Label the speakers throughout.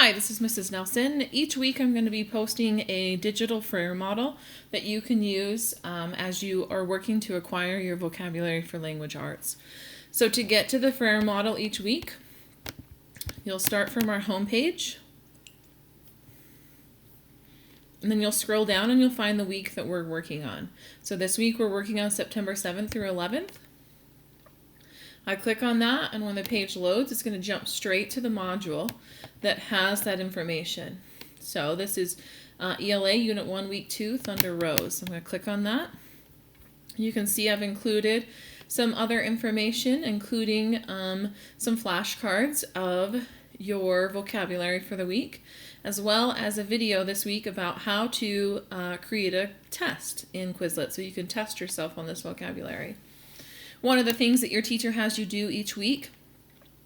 Speaker 1: Hi, this is Mrs. Nelson. Each week I'm going to be posting a digital Frayer model that you can use as you are working to acquire your vocabulary for language arts. So to get to the Frayer model each week, you'll start from our home page, and then you'll scroll down and you'll find the week that we're working on. So this week we're working on September 7th through 11th. I click on that, and when the page loads, it's going to jump straight to the module that has that information. So this is ELA Unit 1, Week 2, Thunder Rose. I'm going to click on that. You can see I've included some other information, including some flashcards of your vocabulary for the week, as well as a video this week about how to create a test in Quizlet so you can test yourself on this vocabulary. One of the things that your teacher has you do each week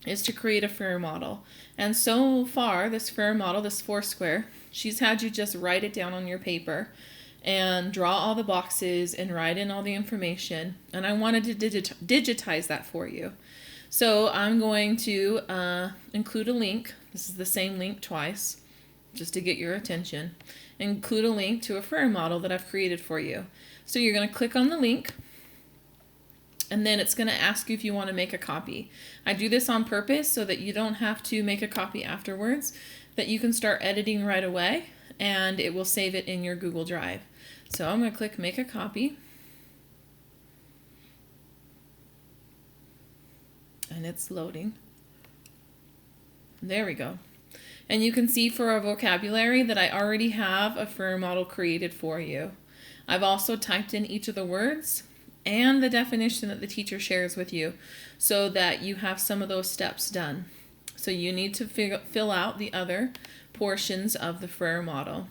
Speaker 1: is to create a Frayer model. And so far, this Frayer model, this Foursquare, she's had you just write it down on your paper and draw all the boxes and write in all the information. And I wanted to digitize that for you. So I'm going to include a link. This is the same link twice, just to get your attention. Include a link to a Frayer model that I've created for you. So you're going to click on the link, and then it's going to ask you if you want to make a copy. I do this on purpose so that you don't have to make a copy afterwards, that you can start editing right away, and it will save it in your Google Drive. So I'm going to click Make a Copy. And it's loading. There we go. And you can see for our vocabulary that I already have a Frayer model created for you. I've also typed in each of the words and the definition that the teacher shares with you so that you have some of those steps done. So you need to fill out the other portions of the Frayer model.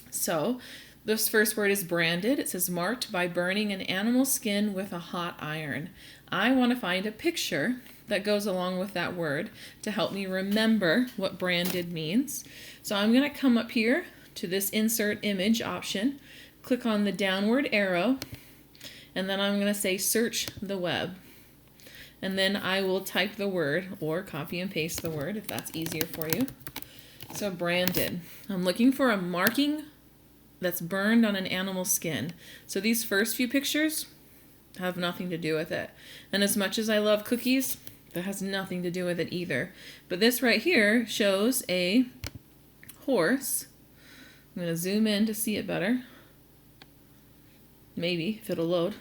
Speaker 1: So this first word is branded. It says marked by burning an animal skin with a hot iron. I want to find a picture that goes along with that word to help me remember what branded means. So I'm going to come up here to this insert image option, click on the downward arrow, and then I'm going to say search the web. And then I will type the word or copy and paste the word if that's easier for you. So branded. I'm looking for a marking that's burned on an animal skin. So these first few pictures have nothing to do with it. And as much as I love cookies, that has nothing to do with it either. But this right here shows a horse. I'm going to zoom in to see it better. Maybe, if it'll load.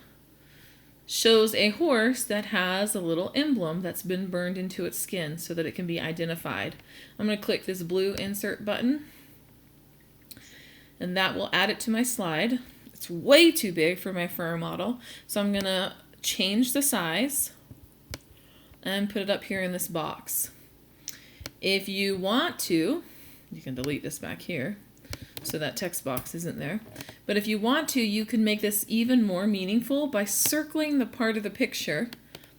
Speaker 1: Shows a horse that has a little emblem that's been burned into its skin so that it can be identified. I'm going to click this blue insert button, and that will add it to my slide. It's way too big for my Frayer model, so I'm going to change the size and put it up here in this box. If you want to, you can delete this back here so that text box isn't there. But if you want to, you can make this even more meaningful by circling the part of the picture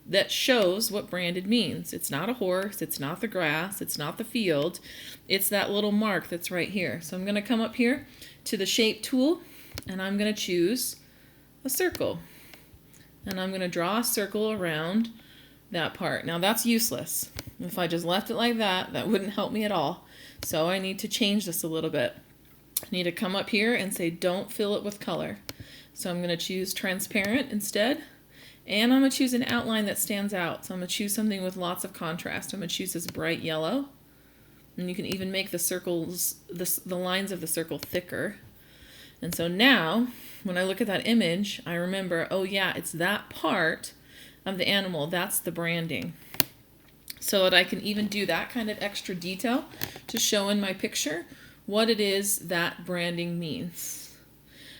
Speaker 1: that shows what branded means. It's not a horse, it's not the grass, it's not the field, it's that little mark that's right here. So I'm going to come up here to the shape tool, and I'm going to choose a circle. And I'm going to draw a circle around that part. Now that's useless. If I just left it like that, that wouldn't help me at all. So I need to change this a little bit. I need to come up here and say don't fill it with color. So I'm going to choose transparent instead, and I'm going to choose an outline that stands out. So I'm going to choose something with lots of contrast. I'm going to choose this bright yellow, and you can even make the circles, the lines of the circle thicker. And so now when I look at that image, I remember, oh yeah, it's that part of the animal, that's the branding. So that I can even do that kind of extra detail to show in my picture what it is that branding means.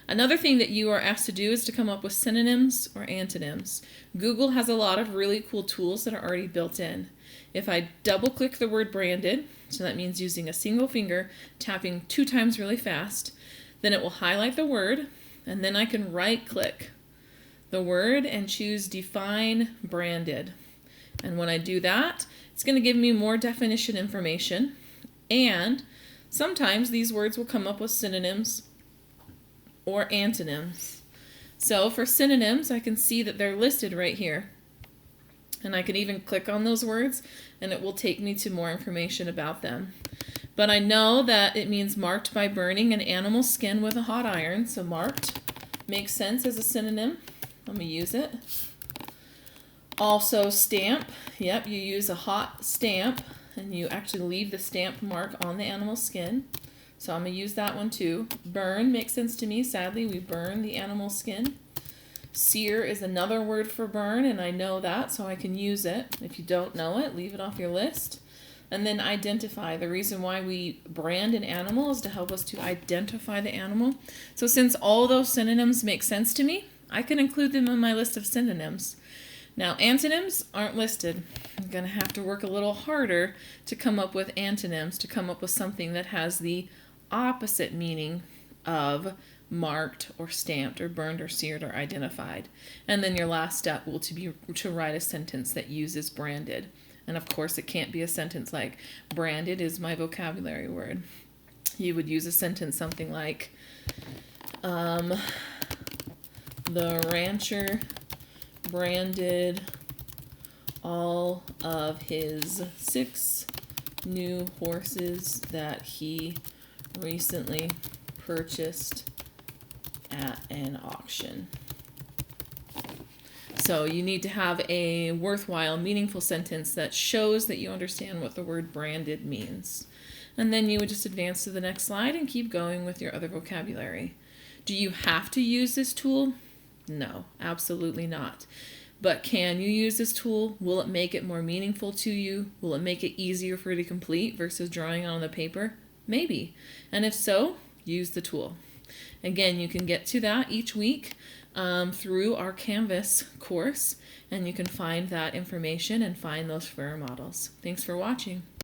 Speaker 1: Another thing that you are asked to do is to come up with synonyms or antonyms. Google has a lot of really cool tools that are already built in. If I double click the word branded, so that means using a single finger, tapping 2 times really fast, then it will highlight the word, and then I can right click the word and choose define branded. And when I do that, it's going to give me more definition information, and sometimes these words will come up with synonyms or antonyms. So for synonyms, I can see that they're listed right here. And I can even click on those words, and it will take me to more information about them. But I know that it means marked by burning an animal's skin with a hot iron. So marked makes sense as a synonym. Let me use it. Also stamp. Yep, you use a hot stamp and you actually leave the stamp mark on the animal's skin. So I'm going to use that one too. Burn makes sense to me. Sadly, we burn the animal's skin. Sear is another word for burn, and I know that, so I can use it. If you don't know it, leave it off your list. And then identify. The reason why we brand an animal is to help us to identify the animal. So since all those synonyms make sense to me, I can include them in my list of synonyms. Now, antonyms aren't listed. I'm going to have to work a little harder to come up with antonyms, to come up with something that has the opposite meaning of marked or stamped or burned or seared or identified. And then your last step will be to write a sentence that uses branded. And of course, it can't be a sentence like, branded is my vocabulary word. You would use a sentence something like, the rancher branded all of his 6 new horses that he recently purchased at an auction. So you need to have a worthwhile, meaningful sentence that shows that you understand what the word branded means. And then you would just advance to the next slide and keep going with your other vocabulary. Do you have to use this tool? No, absolutely not. But can you use this tool? Will it make it more meaningful to you? Will it make it easier for you to complete versus drawing on the paper? Maybe. And if so, use the tool. Again, you can get to that each week through our Canvas course, and you can find that information and find those Frayer models. Thanks for watching.